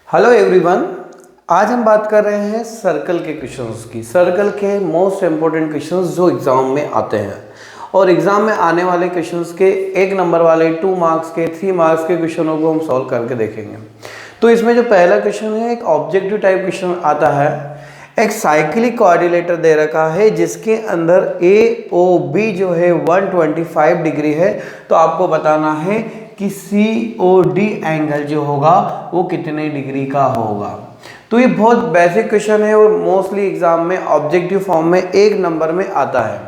Hello everyone. आज हम बात कर रहे हैं सर्कल के क्वेश्चंस की। सर्कल के मोस्ट इम्पोर्टेंट क्वेश्चंस जो एग्जाम में आते हैं और एग्जाम में आने वाले क्वेश्चंस के 1 नंबर वाले 2 मार्क्स के 3 मार्क्स के क्वेश्चनों को हम सॉल्व करके देखेंगे। तो इसमें जो पहला क्वेश्चन है एक ऑब्जेक्टिव टाइप क्वेश्चन आता है। एक साइक्लिक कोऑर्डिनेटर दे रखा है जिसके अंदर ए ओ बी जो है 125 डिग्री है। तो आपको बताना है कि सी ओ डी एंगल जो होगा वो कितने डिग्री का होगा। तो ये बहुत बेसिक क्वेश्चन है और मोस्टली एग्जाम में ऑब्जेक्टिव फॉर्म में 1 नंबर में आता है।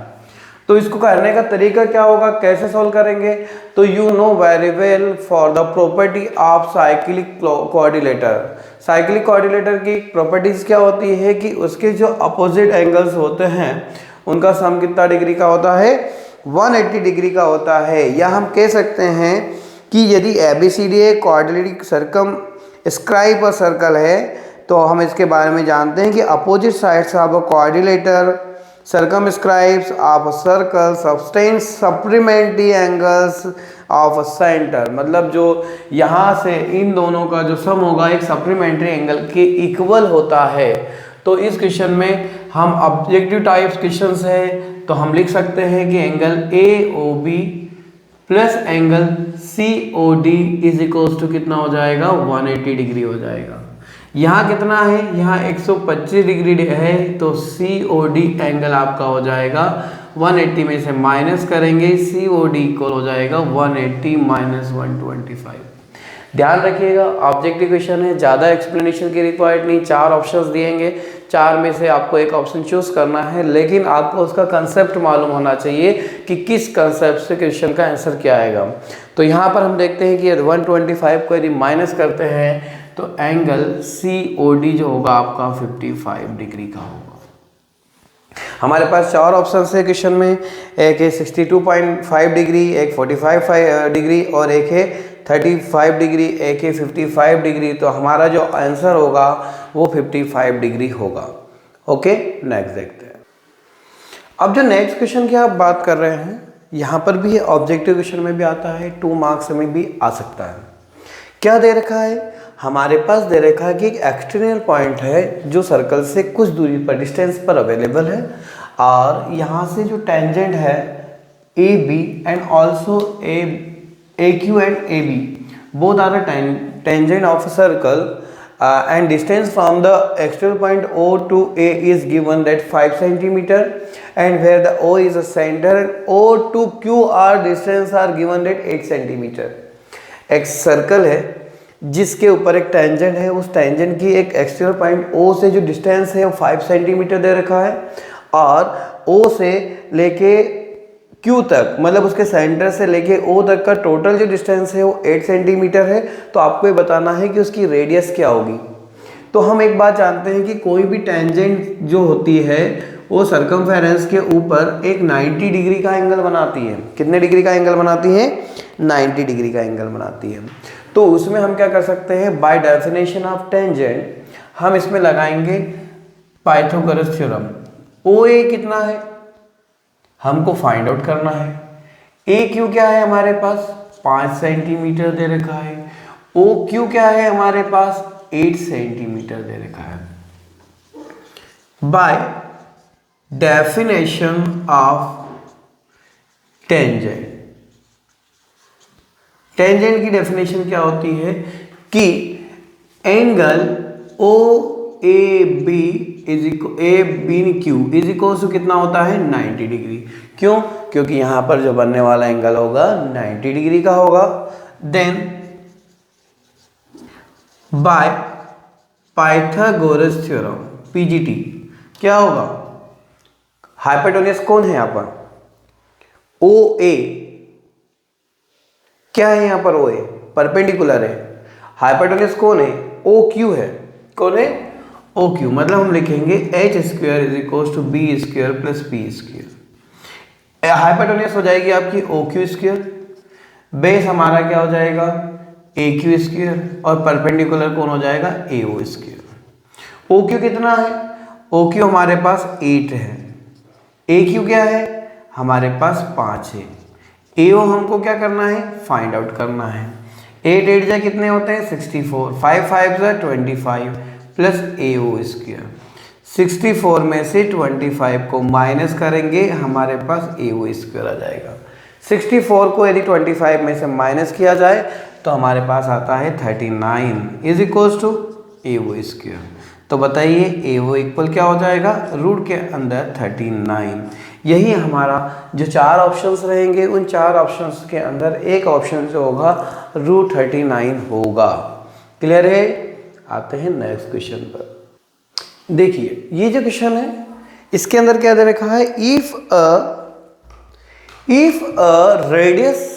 तो इसको करने का तरीका क्या होगा, कैसे सॉल्व करेंगे, तो you know very well for the property of cyclic coordinator. Cyclic coordinator की प्रॉपर्टीज क्या होती है कि उसके जो अपोजिट एंगल्स होते हैं उनका सम कितना डिग्री का होता है, 180 डिग्री का होता है। या हम कह सकते हैं कि यदि ABCD एक क्वाड्रेटिक सर्कम स्क्राइब और सर्कल है तो हम इसके बारे में जानते हैं कि opposite sides of a coordinator circum scribes of circle substance supplementary angles of centre. मतलब जो यहाँ से इन दोनों का जो सम होगा एक सप्लीमेंट्री एंगल के इक्वल होता है। तो इस क्वेश्चन में हम ऑब्जेक्टिव टाइप्स क्वेश्चन है तो हम लिख सकते हैं कि angle AOB plus angle COD is equals to कितना हो जाएगा, 180 डिग्री हो जाएगा। यहाँ कितना है, यहाँ 125 डिग्री है तो COD एंगल आपका हो जाएगा 180 में से माइनस करेंगे COD इक्वल हो जाएगा 180 माइनस 125। ध्यान रखिएगा ऑब्जेक्टिव क्वेश्चन है, ज़्यादा एक्सप्लेनेशन की रिक्वायर्ड नहीं। 4 ऑप्शंस दिएंगे, 4 में से आपको एक ऑप्शन चूज करना है, लेकिन आपको उसका कंसेप्ट मालूम होना चाहिए कि किस कंसेप्ट से क्वेश्चन का आंसर क्या आएगा। तो यहाँ पर हम देखते हैं कि 125 को यदि माइनस करते हैं तो एंगल COD जो होगा आपका 55 डिग्री का होगा। हमारे पास 4 ऑप्शन है क्वेश्चन में, एक है 62.5 डिग्री, एक 45 डिग्री और एक है 35 डिग्री, एक है 55 डिग्री। तो हमारा जो आंसर होगा वो 55 डिग्री होगा। ओके, नेक्स्ट देखते हैं। अब जो नेक्स्ट क्वेश्चन की आप बात कर रहे हैं यहाँ पर भी ऑब्जेक्टिव क्वेश्चन में भी आता है, 2 मार्क्स में भी आ सकता है। क्या दे रखा है, हमारे पास दे रखा है कि एक एक्सटर्नल पॉइंट है जो सर्कल से कुछ दूरी पर डिस्टेंस पर अवेलेबल है और यहाँ से जो टेंजेंट है AB and also AQ and AB both are tangent of circle and distance from the external point O to A is given that 5 centimeter and where the O is a center and O to Q are distance are given that 8 centimeter। एक circle है जिसके ऊपर एक tangent है, उस tangent की एक external point O से जो डिस्टेंस है वो 5 सेंटीमीटर दे रखा है और O से लेके Q तक मतलब उसके सेंटर से लेके O तक का टोटल जो डिस्टेंस है वो 8 सेंटीमीटर है। तो आपको ये बताना है कि उसकी रेडियस क्या होगी। तो हम एक बात जानते हैं कि कोई भी टेंजेंट जो होती है वो सरकमफेरेंस के ऊपर एक 90 डिग्री का एंगल बनाती है। कितने डिग्री का एंगल बनाती है, 90 डिग्री का एंगल बनाती है। तो उसमें हम क्या कर सकते हैं, बाय डेफिनेशन ऑफ टेंजेंट हम इसमें लगाएंगे पाइथागोरस थ्योरम। OA कितना है हमको फाइंड आउट करना है, AQ क्या है हमारे पास 5 सेंटीमीटर दे रखा है, OQ क्या है हमारे पास 8 सेंटीमीटर दे रखा है। By definition of tangent, tangent की डेफिनेशन क्या होती है कि angle OAB is is equal to कितना होता है 90 डिग्री। क्यों, क्योंकि यहां पर जो बनने वाला एंगल होगा 90 डिग्री का होगा। Then by Pythagoras theorem PGT क्या होगा, हाइपोटेन्यूज कौन है यहां पर OA, क्या है यहां पर OA परपेंडिकुलर है, हाइपोटेन्यूज कौन है OQ है, कौन है OQ। मतलब हम लिखेंगे H square is equal to B square plus P square. Hypotenuse हो जाएगी आपकी OQ स्क्वायर, बेस हमारा क्या हो जाएगा AQ स्क्वायर और परपेंडिकुलर कौन हो जाएगा AO स्क्वायर। OQ कितना है, OQ हमारे पास 8 है, AQ क्या है हमारे पास 5 है, AO हमको क्या करना है फाइंड आउट करना है। 8 8 जा कितने होते हैं 64, 5 5 जा 25 प्लस ए ओ स्क्वायर। 64 में से 25 को माइनस करेंगे हमारे पास ए ओ स्क्वायर आ जाएगा। 64 को यदि 25 में से माइनस किया जाए तो हमारे पास आता है 39 is equals to A O square. तो बताइए ए ओ इक्वल क्या हो जाएगा, रूट के अंदर 39। यही हमारा जो 4 ऑप्शंस रहेंगे उन 4 ऑप्शंस के अंदर एक ऑप्शन जो होगा रूट 39 होगा। क्लियर है। आते हैं नेक्स्ट क्वेश्चन पर। देखिए ये जो क्वेश्चन है इसके अंदर क्या दे रखा है, if a radius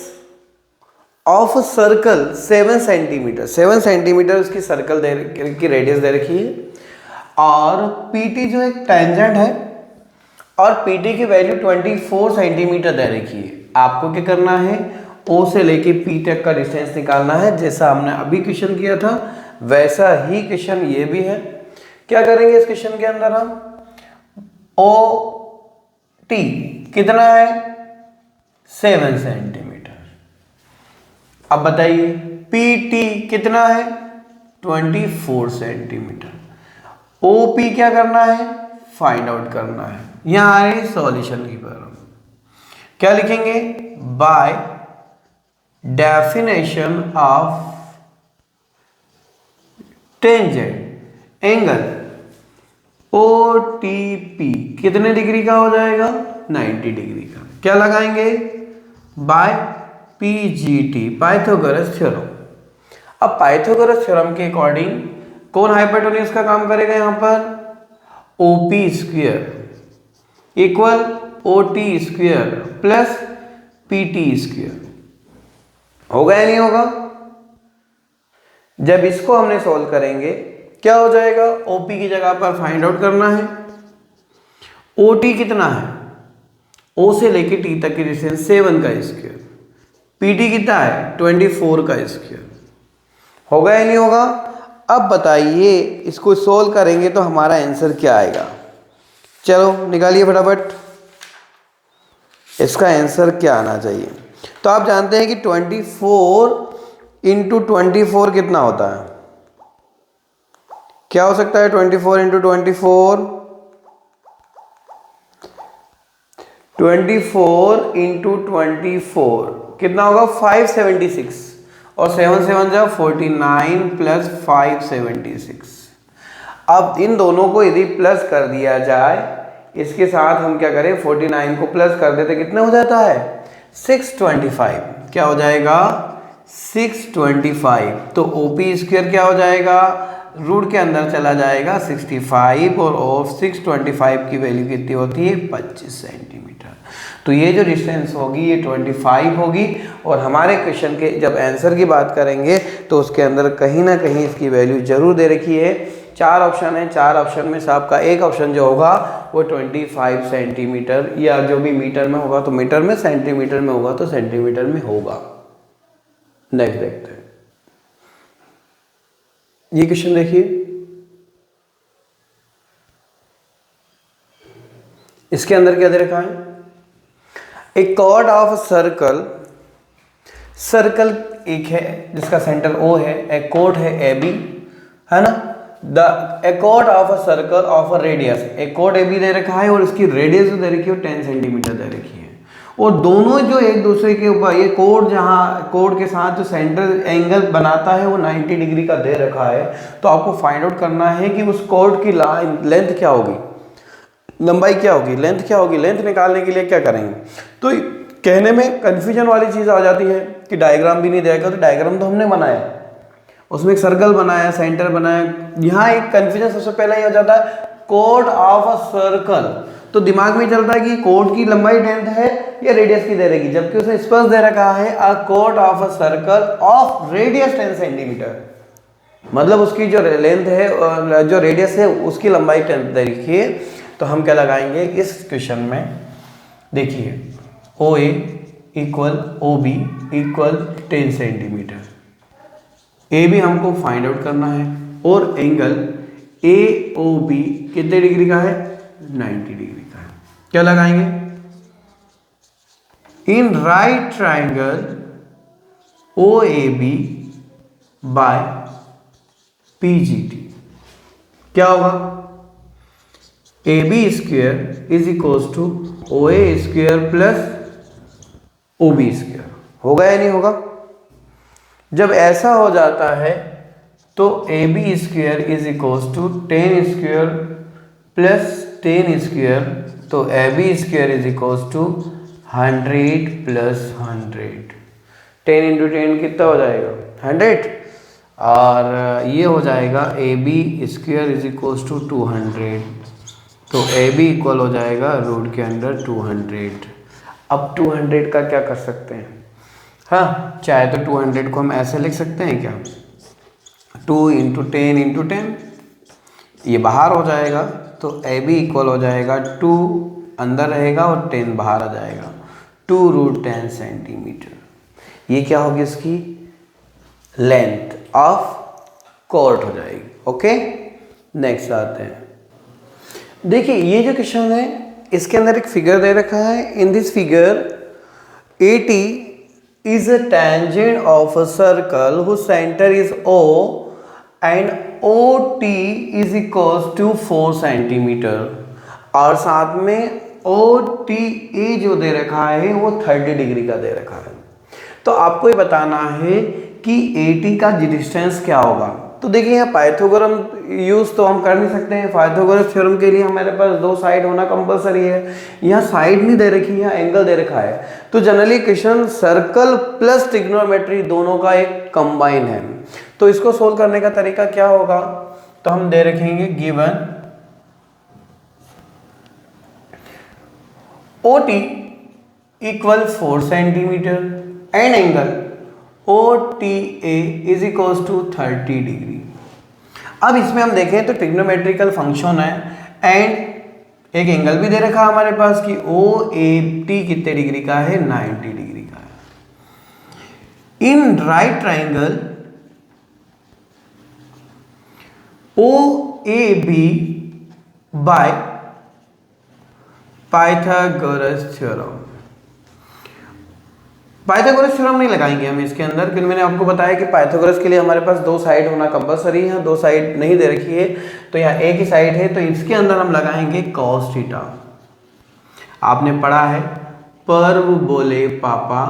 of circle 7 centimetre, 7 centimetre उसकी सर्कल की रेडियस दे रखी है और पीटी जो एक टेंजेंट है और पीटी की वैल्यू 24 सेंटीमीटर दे रखी है। आपको क्या करना है, ओ से लेके पी तक का डिस्टेंस निकालना है। जैसा हमने अभी क्वेश्चन किया था वैसा ही क्वेश्चन ये भी है। क्या करेंगे इस क्वेश्चन के अंदर हम, ओ टी कितना है 7 सेंटीमीटर। अब बताइए पी टी कितना है 24 सेंटीमीटर। ओ पी क्या करना है, फाइंड आउट करना है। यहां आ रही सॉल्यूशन की प्रॉब्लम, क्या लिखेंगे, by definition of tangent angle O T P कितने डिग्री का हो जाएगा 90 डिग्री का। क्या लगाएंगे, by P G T Pythagoras theorem. अब पाइथागोरस थ्योरम के अकॉर्डिंग कौन हाइपोटेन्यूज का काम करेगा, यहां पर OP square equal O T square plus P T square. होगा या नहीं होगा। जब इसको हमने सॉल्व करेंगे क्या हो जाएगा, ओपी की जगह पर फाइंड आउट करना है ओ टी कितना है, ओ से लेके टी तक की डिस्टेंस 7 का स्क्वायर, पी टी कितना है 24 का स्क्वायर। होगा या नहीं होगा। अब बताइए इसको सोल्व करेंगे तो हमारा आंसर क्या आएगा, चलो निकालिए फटाफट इसका आंसर क्या आना चाहिए। तो आप जानते हैं कि 24 इंटू 24 कितना होता है, क्या हो सकता है 24 इंटू 24, 24 इंटू 24 कितना होगा 576 और 7 7 जा 49 प्लस 576। अब इन दोनों को यदि प्लस कर दिया जाए, इसके साथ हम क्या करें 49 को प्लस कर देते कितना हो जाता है 625। क्या हो जाएगा 625। तो ओपी स्क्वायर क्या हो जाएगा, रूट के अंदर चला जाएगा 65 और ऑफ 625 की वैल्यू कितनी होती है 25 सेंटीमीटर। तो ये जो डिस्टेंस होगी ये 25 होगी। और हमारे क्वेश्चन के जब आंसर की बात करेंगे तो उसके अंदर कहीं ना कहीं इसकी वैल्यू जरूर दे रखी है। 4 ऑप्शन है, 4 ऑप्शन में से आपका एक ऑप्शन जो होगा वो 25 सेंटीमीटर या जो भी मीटर में होगा तो मीटर में, सेंटीमीटर में होगा तो सेंटीमीटर में होगा। नेक्स्ट देखते हैं ये क्वेश्चन देखिए, इसके अंदर क्या दे रखा है, ए कॉर्ड ऑफ सर्कल, सर्कल एक है जिसका सेंटर ओ है, एक कोड है ए बी, है ना। The accord of a circle of a radius, एक कोड ए बी दे रखा है और इसकी रेडियस दे रखी है 10 सेंटीमीटर दे रखी है। और दोनों जो एक दूसरे के ऊपर ये कोड, जहाँ कोड के साथ जो सेंटर एंगल बनाता है वो 90 डिग्री का दे रखा है। तो आपको फाइंड आउट करना है कि उस कोड की लेंथ क्या होगी, लंबाई क्या होगी, लेंथ क्या होगी। लेंथ निकालने के लिए क्या करेंगे, तो कहने में कंफ्यूजन वाली चीज़ आ जाती है कि डायग्राम भी नहीं देगा। तो डायग्राम तो हमने बनाया, उसमें एक सर्कल बनाया, सेंटर बनाया। यहाँ एक कंफ्यूजन सबसे पहले ये हो जाता है कोड ऑफ अ सर्कल। तो दिमाग में चलता है कि कोड की लंबाई 10 है या रेडियस की दे रहेगी, जबकि उसने स्पष्ट दे रखा है a code of a circle of radius 10 centimetre. मतलब उसकी जो लेंथ है, जो रेडियस है उसकी लंबाई 10 दे रखी है। तो हम क्या लगाएंगे इस क्वेश्चन में, देखिए O A equal O B equal 10 centimetre. A B हमको फाइंड आउट करना है और एंगल ए ओ बी कितने डिग्री का है 90 डिग्री का है। क्या लगाएंगे, in right triangle O A B by PGT क्या होगा, AB square is equals to OA square plus OB square. होगा या नहीं होगा? जब ऐसा हो जाता है तो AB square is equals to 10 square plus 10 square, तो AB square is equals to 100 plus 100। 10 into 10 कितना हो जाएगा 100, और ये हो जाएगा AB square is equals to 200, तो AB इक्वल हो जाएगा रूट के अंडर 200। अब 200 का क्या कर सकते हैं, हाँ चाहे तो 200 को हम ऐसे लिख सकते हैं क्या, 2 इंटू 10 इंटू 10, ये बाहर हो जाएगा, तो AB इक्वल हो जाएगा 2 अंदर रहेगा और 10 बाहर आ जाएगा, 2 रूट 10 सेंटीमीटर। ये क्या होगी, इसकी लेंथ ऑफ कॉर्ड हो जाएगी। ओके, नेक्स्ट आते हैं। देखिए ये जो क्वेश्चन है इसके अंदर एक फिगर दे रखा है। In this figure AT is a tangent of a circle whose center is O and OT is equals to 4 centimetre, और साथ में OTA जो दे रखा है वो 30 डिग्री का दे रखा है। तो आपको ये बताना है कि AT का डिस्टेंस क्या होगा। तो देखिए यहाँ पाइथागोरम यूज़ तो हम कर नहीं सकते हैं, पाइथागोरस थ्योरम के लिए हमारे पास 2 साइड होना कंपलसरी है। यहाँ साइड नहीं दे रखी, यहाँ एंगल दे रखा है। तो generally question circle plus trigonometry दोनों का एक कंबाइन है। तो इसको सोल्व करने का तरीका क्या होगा, तो हम दे रखेंगे given OT equal 4 centimetre and angle OTA is equals to 30 degree. अब इसमें हम देखें तो ट्रिग्नोमेट्रिकल फंक्शन है एंड एक एंगल भी दे रखा है हमारे पास कि OAT कितने डिग्री का है, 90 डिग्री का है। इन right triangle OAB bye Pythagoras theorem. Pythagoras theorem नहीं लगाएंगे हम इसके अंदर, क्योंकि मैंने आपको बताया कि पाइथागोरस के लिए हमारे पास 2 साइड होना कंपलसरी है। 2 साइड नहीं दे रखी है तो यहाँ एक ही साइड है, तो इसके अंदर हम लगाएंगे cos थीटा। आपने पढ़ा है पर्व बोले पापा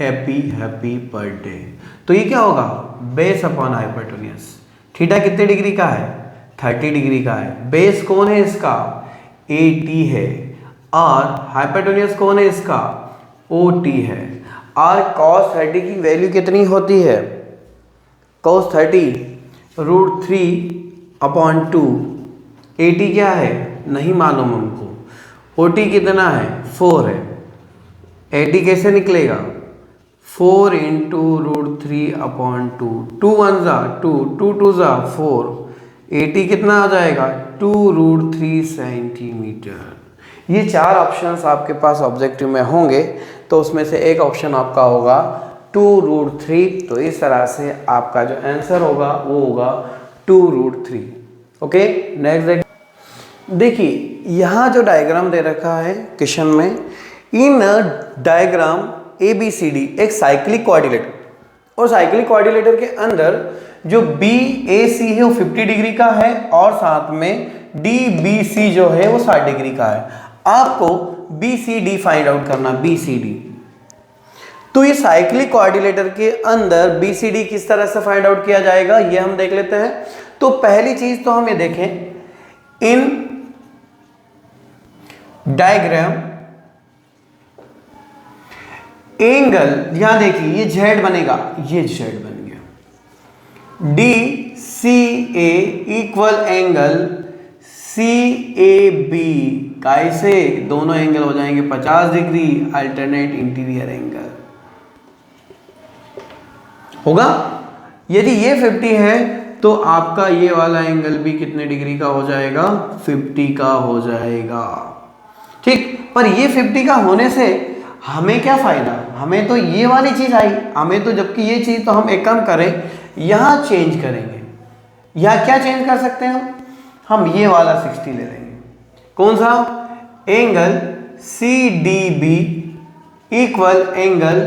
हैप्पी हैप्पी बर्थडे, तो ये क्या होगा, बेस अपॉन हाइपोटेन्यूज। थीटा कितने डिग्री का है, 30 डिग्री का है। बेस कौन है इसका, AT है, और हाइपोटेन्यूज कौन है इसका, OT है। और cos 30 की वैल्यू कितनी होती है, cos 30 रूट 3/2। AT क्या है नहीं मालूम हमको, OT कितना है 4 है। AT कैसे निकलेगा, 4 इंटू रूट 3/2, 2 1 जा 2, 2 2 जा 4, AT कितना आ जाएगा 2 रूट 3 सेंटीमीटर। ये 4 ऑप्शंस आपके पास ऑब्जेक्टिव में होंगे, तो उसमें से एक ऑप्शन आपका होगा 2 रूट 3। तो इस तरह से आपका जो आंसर होगा वो होगा 2 रूट 3। ओके, नेक्स्ट देखिए यहाँ जो डायग्राम दे रखा है क्वेश्चन में, इन डायग्राम ABCD एक साइक्लिक कोऑर्डिनेटर, और साइक्लिक कोऑर्डिनेटर के अंदर जो BAC है वो 50 डिग्री का है, और साथ में DBC जो है वो 60 डिग्री का है। आपको BCD फाइंड आउट करना, BCD। तो ये साइक्लिक कोऑर्डिनेटर के अंदर BCD किस तरह से फाइंड आउट किया जाएगा ये हम देख लेते हैं। तो पहली चीज तो हम ये देखें, इन डायग्राम एंगल, यहां देखिए ये Z बनेगा, ये Z बन गया, DCA इक्वल एंगल CAB, कैसे दोनों एंगल हो जाएंगे 50 डिग्री, अल्टरनेट इंटीरियर एंगल होगा। यदि ये 50 है तो आपका ये वाला एंगल भी कितने डिग्री का हो जाएगा, 50 का हो जाएगा। ठीक, पर ये 50 का होने से हमें क्या फायदा, हमें तो ये वाली चीज आई, हमें तो जबकि ये चीज तो हम एक काम करें यहां चेंज करेंगे। यहां क्या चेंज कर सकते हैं हम ये वाला 60 ले लेंगे। कौन सा एंगल CDB इक्वल एंगल,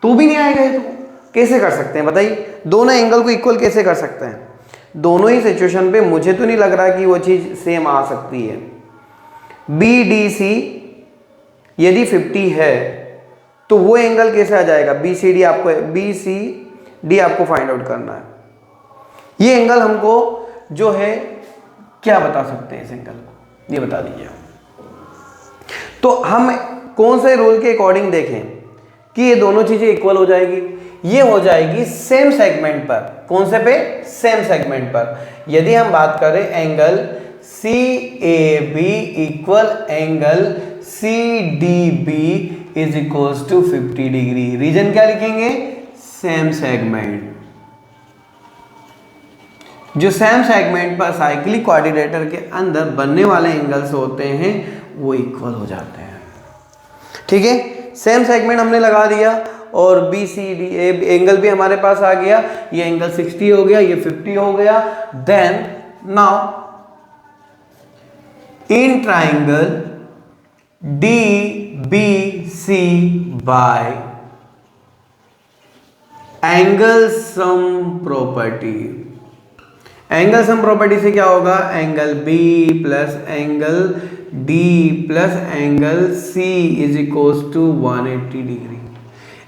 तो भी नहीं आएगा ये, कैसे कर सकते हैं बताइए, दोनों एंगल को इक्वल कैसे कर सकते हैं? दोनों ही सिचुएशन पे मुझे तो नहीं लग रहा कि वो चीज़ सेम आ सकती है। BDC यदि 50 है तो वो एंगल कैसे आ जाएगा? BCD आपको फाइंड आउट करना है। ये एंगल हमको जो है क्या बता सकते हैं इस एंगल को, ये बता दीजिए। तो हम कौन से रूल के अकॉर्डिंग देखें कि ये दोनों चीजें इक्वल हो जाएगी? ये हो जाएगी सेम सेगमेंट पर। कौन से पे? सेम सेगमेंट पर। यदि हम बात करें angle CAB equal angle CDB is equals to 50 degree. Reason क्या लिखेंगे? Same segment. जो सेम सेगमेंट पर साइक्लिक क्वाड्रिलेटरल के अंदर बनने वाले एंगल्स होते हैं वो इक्वल हो जाते हैं। ठीक है, सेम सेगमेंट हमने लगा दिया और BCD एंगल भी हमारे पास आ गया। ये एंगल 60 हो गया, ये 50 हो गया। Then now in triangle DBC by angle sum property. Angle sum property से क्या होगा? Angle B plus angle D plus angle C is equals to 180 degree.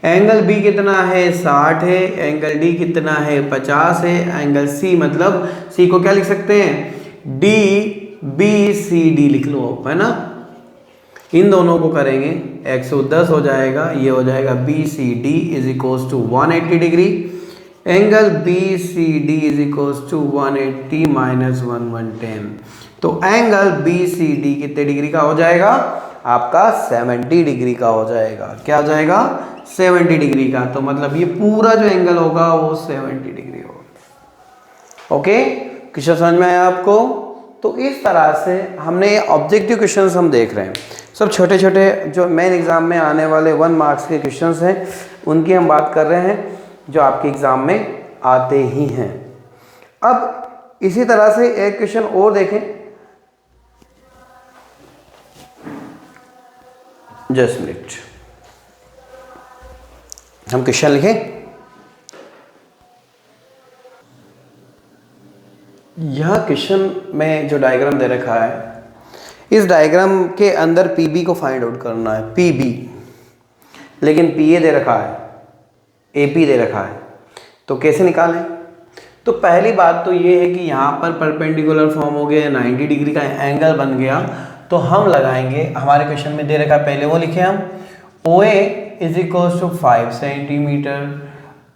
Angle B कितना है? 60 है। एंगल D कितना है? 50 है। एंगल C मतलब C को क्या लिख सकते हैं? DBCD लिख लो, है ना। इन दोनों को करेंगे 110 हो जाएगा, ये हो जाएगा BCD is equals to 180 degree. Angle BCD is equals to 180 minus 110। तो एंगल BCD कितने डिग्री का हो जाएगा? आपका 70 डिग्री का हो जाएगा। क्या हो जाएगा? 70 डिग्री का। तो मतलब ये पूरा जो एंगल होगा वो 70 डिग्री होगा। ओके, क्वेश्चन समझ में आया आपको? तो इस तरह से हमने ऑब्जेक्टिव क्वेश्चंस हम देख रहे हैं, सब छोटे छोटे जो मेन एग्जाम में आने वाले 1 मार्क्स के क्वेश्चंस हैं उनकी हम बात कर रहे हैं जो आपके एग्जाम में आते ही हैं। अब इसी तरह से एक क्वेश्चन और देखें। जस्ट मिनट, हम क्वेश्चन लिखें। यह क्वेश्चन में जो डायग्राम दे रखा है, इस डायग्राम के अंदर PB को फाइंड आउट करना है, PB, लेकिन PA दे रखा है, AP दे रखा है। तो कैसे निकालें? तो पहली बात तो ये है कि यहाँ पर परपेंडिकुलर फॉर्म हो गया, 90 डिग्री का एंगल बन गया। तो हम लगाएंगे, हमारे क्वेश्चन में दे रखा पहले वो लिखे हम, OA is equals to 5 centimetre,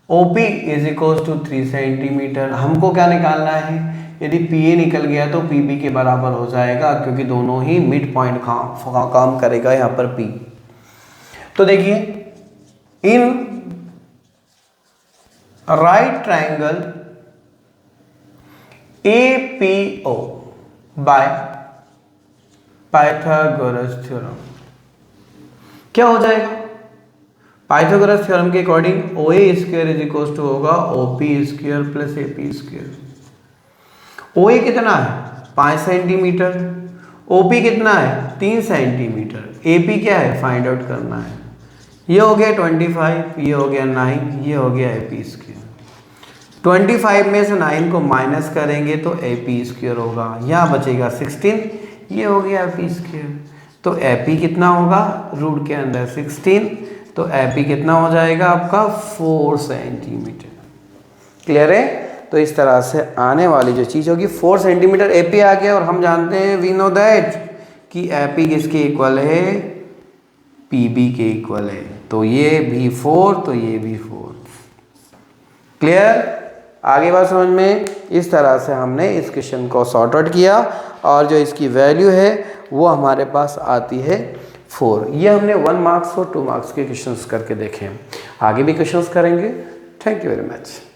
OP is equals to 3 centimetre. हमको क्या निकालना है? यदि PA निकल गया तो PB के बराबर हो जाएगा, क्योंकि दोनों ही मिड पॉइंट काम करेगा यहाँ पर P। तो देखिए, in right triangle APO by Pythagoras theorem क्या हो जाएगा? पाइथागोरस थ्योरम के according OA square is equal to होगा OP square plus AP square. OA कितना है? 5 सेंटीमीटर। OP कितना है? 3 सेंटीमीटर। AP क्या है? फाइंड आउट करना है। ये हो गया 25, ये हो गया 9, ये हो गया AP स्क्वायर। 25 में से 9 को माइनस करेंगे तो AP स्क्वायर होगा, यहाँ बचेगा 16, ये हो गया AP स्क्वायर। तो AP कितना होगा? रूट के अंदर 16, तो AP कितना हो जाएगा आपका? 4 सेंटीमीटर। क्लियर है? तो इस तरह से आने वाली जो चीज़ होगी 4 सेंटीमीटर AP आ गया, और हम जानते हैं, वी नो दैट, कि AP किसके इक्वल है? PB के इक्वल है। तो ये भी 4, तो ये भी 4। क्लियर? आगे बात समझ में? इस तरह से हमने इस क्वेश्चन को सॉर्ट आउट किया, और जो इसकी वैल्यू है वो हमारे पास आती है 4। ये हमने 1 मार्क्स और 2 मार्क्स के क्वेश्चंस करके देखे हैं। आगे भी क्वेश्चंस करेंगे। Thank you very much.